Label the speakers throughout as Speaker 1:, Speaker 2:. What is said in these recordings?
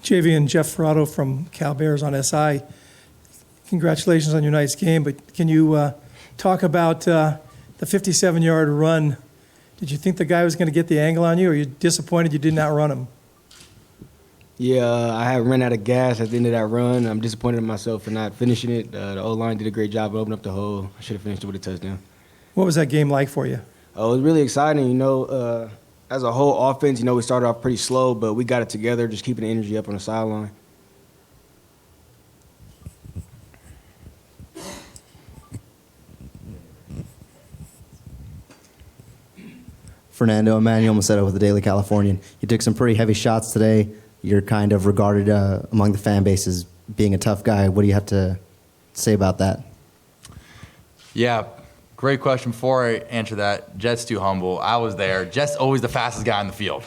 Speaker 1: Jaivian Jeff Ferrado from Cal Bears on SI. Congratulations on your nice game, but can you talk about the 57-yard run? Did you think the guy was going to get the angle on you, or are you disappointed you did not run him?
Speaker 2: Yeah, I had run out of gas at the end of that run. I'm disappointed in myself for not finishing it. The O-line did a great job of opening up the hole. I should have finished it with a touchdown.
Speaker 1: What was that game like for you?
Speaker 2: It was really exciting. As a whole offense, we started off pretty slow, but we got it together, just keeping the energy up on the sideline.
Speaker 3: Fernando Mendoza with the Daily Californian. You took some pretty heavy shots today. You're kind of regarded among the fan base as being a tough guy. What do you have to say about that?
Speaker 4: Yeah, great question. Before I answer that, Jet's too humble. I was there. Jet's always the fastest guy on the field.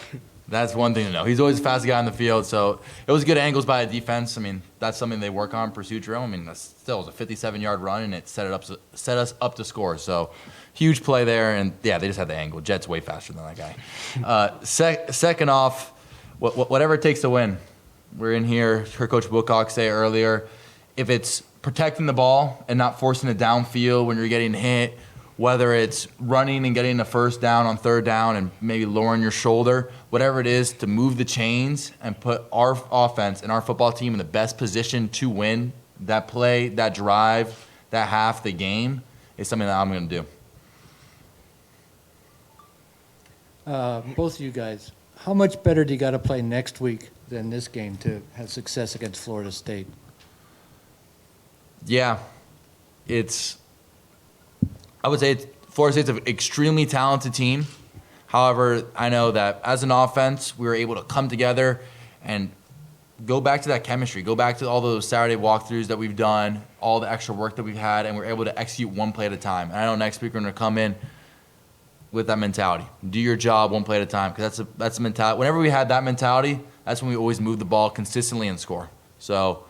Speaker 4: That's one thing to know. He's always the fastest guy on the field. So it was good angles by the defense. I mean, that's something they work on, pursuit drill. I mean, that still was a 57-yard run, and it set us up to score. So huge play there, and yeah, they just had the angle. Jet's way faster than that guy. Second off, whatever it takes to win. We're in here, heard Coach Wilcox say earlier, if it's protecting the ball and not forcing it downfield when you're getting hit, whether it's running and getting the first down on third down and maybe lowering your shoulder, whatever it is to move the chains and put our offense and our football team in the best position to win that play, that drive, that half the game is something that I'm going to do.
Speaker 5: Both of you guys, how much better do you got to play next week than this game to have success against Florida State?
Speaker 4: Yeah, I would say Florida State's an extremely talented team. However, I know that as an offense, we were able to come together and go back to that chemistry, go back to all those Saturday walkthroughs that we've done, all the extra work that we've had, and we're able to execute one play at a time. And I know next week we're going to come in with that mentality. Do your job one play at a time, because that's a mentality. Whenever we had that mentality, that's when we always move the ball consistently and score. So,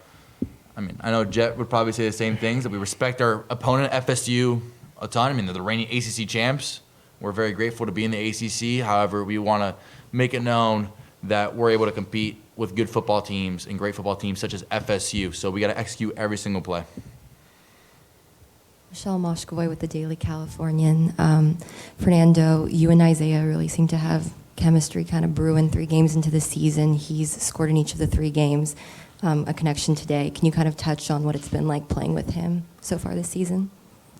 Speaker 4: I mean, I know Jet would probably say the same things, that we respect our opponent, FSU, a ton. I mean, they're the reigning ACC champs. We're very grateful to be in the ACC. However, we want to make it known that we're able to compete with good football teams and great football teams such as FSU. So we got to execute every single play.
Speaker 6: Michelle Moshkovoy with the Daily Californian. Fernando, you and Isaiah really seem to have chemistry kind of brewing 3 games into the season. He's scored in each of the 3 games, a connection today. Can you kind of touch on what it's been like playing with him so far this season?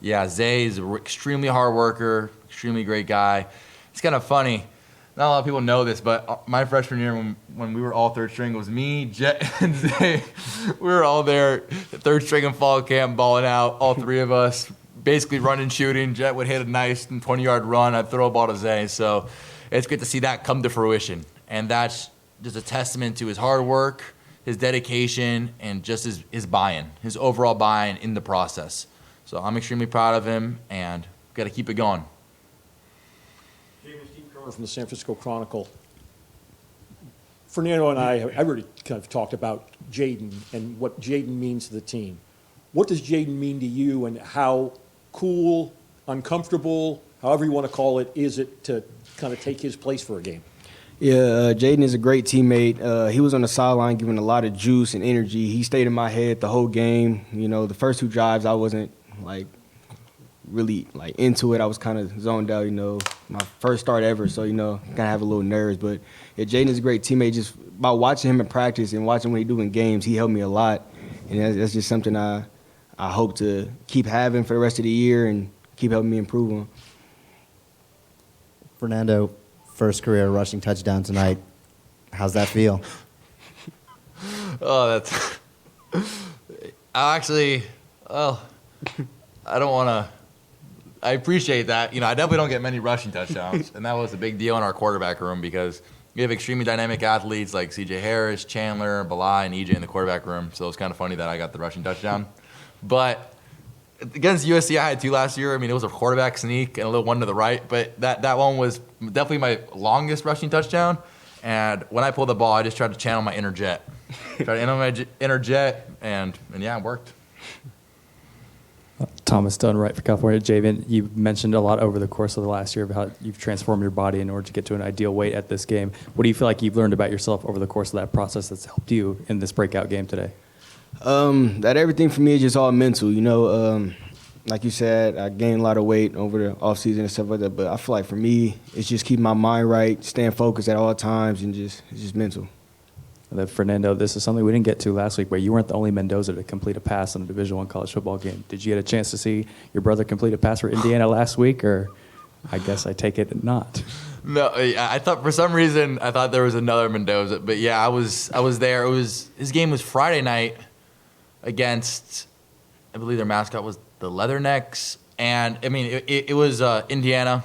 Speaker 4: Yeah, Zay is an extremely hard worker, extremely great guy. It's kind of funny. Not a lot of people know this, but my freshman year when we were all third string, it was me, Jet, and Zay. We were all there, third string in fall camp, balling out, all 3 of us, basically running, shooting. Jet would hit a nice 20-yard run. I'd throw a ball to Zay. So it's good to see that come to fruition. And that's just a testament to his hard work, his dedication, and just his buy-in, his overall buy-in in the process. So I'm extremely proud of him, and we've got to keep it going.
Speaker 7: From the San Francisco Chronicle. Fernando and I already kind of talked about Jaden and what Jaden means to the team. What does Jaden mean to you, and how cool, uncomfortable, however you want to call it, is it to kind of take his place for a game?
Speaker 2: Yeah, Jaden is a great teammate. He was on the sideline giving a lot of juice and energy. He stayed in my head the whole game. The first 2 drives I wasn't really into it. I was kind of zoned out, my first start ever, so, kind of have a little nerves. But yeah, Jaden is a great teammate. Just by watching him in practice and watching what he do in games, he helped me a lot. And that's just something I hope to keep having for the rest of the year and keep helping me improve on.
Speaker 3: Fernando, first career rushing touchdown tonight. How's that feel?
Speaker 4: I don't want to. I appreciate that. I definitely don't get many rushing touchdowns, and that was a big deal in our quarterback room because we have extremely dynamic athletes like C.J. Harris, Chandler, Balai, and E.J. in the quarterback room. So it was kind of funny that I got the rushing touchdown. But against USC, I had 2 last year. I mean, it was a quarterback sneak and a little one to the right, but that one was definitely my longest rushing touchdown. And when I pulled the ball, I just tried to channel my inner Jet. And yeah, it worked.
Speaker 8: Thomas Dunn, right for California. Jaivian, you mentioned a lot over the course of the last year about how you've transformed your body in order to get to an ideal weight at this game. What do you feel like you've learned about yourself over the course of that process that's helped you in this breakout game today?
Speaker 2: That everything for me is just all mental. You know, like you said, I gained a lot of weight over the off season and stuff like that. But I feel like for me, it's just keeping my mind right, staying focused at all times, and it's just mental.
Speaker 8: And then Fernando, this is something we didn't get to last week, but you weren't the only Mendoza to complete a pass in a Division I college football game. Did you get a chance to see your brother complete a pass for Indiana last week, or I guess I take it not?
Speaker 4: No, I thought for some reason I thought there was another Mendoza, but yeah, I was there. His game was Friday night against, I believe their mascot was the Leathernecks, and I mean it was Indiana.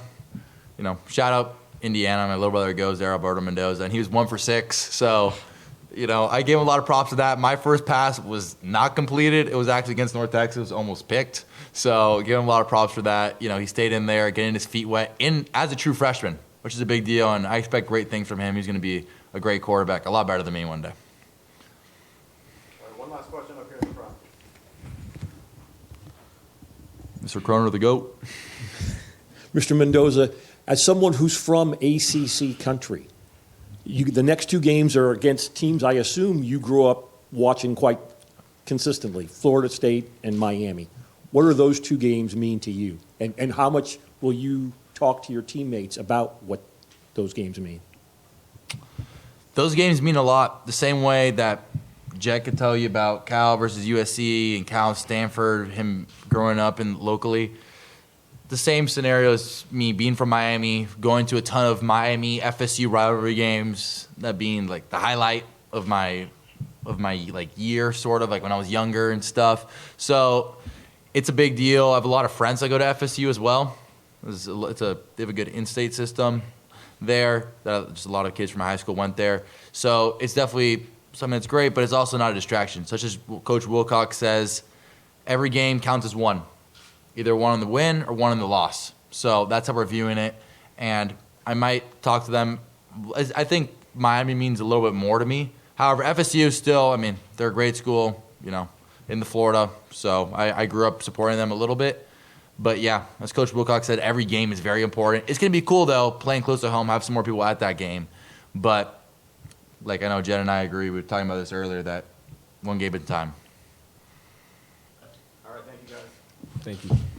Speaker 4: You know, shout out Indiana. My little brother goes there, Alberto Mendoza, and he was 1 for 6. So, you know, I gave him a lot of props to that. My first pass was not completed. It was actually against North Texas, almost picked. So, give him a lot of props for that. You know, he stayed in there, getting his feet wet as a true freshman, which is a big deal, and I expect great things from him. He's going to be a great quarterback, a lot better than me one day.
Speaker 9: All right, one last question up here in the front.
Speaker 4: Mr. Croner, the GOAT.
Speaker 7: Mr. Mendoza, as someone who's from ACC country, the next 2 games are against teams I assume you grew up watching quite consistently, Florida State and Miami. What do those 2 games mean to you? And how much will you talk to your teammates about what those games mean?
Speaker 4: Those games mean a lot, the same way that Jet could tell you about Cal versus USC and Cal Stanford, him growing up locally. The same scenario as me being from Miami, going to a ton of Miami FSU rivalry games, that being like the highlight of my like year, sort of like when I was younger and stuff. So it's a big deal. I have a lot of friends that go to FSU as well. They have a good in-state system there. Just a lot of kids from my high school went there. So it's definitely something that's great, but it's also not a distraction. Such as Coach Wilcox says, every game counts as one. Either one in the win or one in the loss. So that's how we're viewing it. And I might talk to them. I think Miami means a little bit more to me. However, FSU still, I mean, they're a great school, you know, in the Florida. So I grew up supporting them a little bit. But yeah, as Coach Wilcox said, every game is very important. It's going to be cool, though, playing close to home, have some more people at that game. But like I know Jen and I agree, we were talking about this earlier, that one game at a time.
Speaker 9: All right, thank you guys.
Speaker 2: Thank you.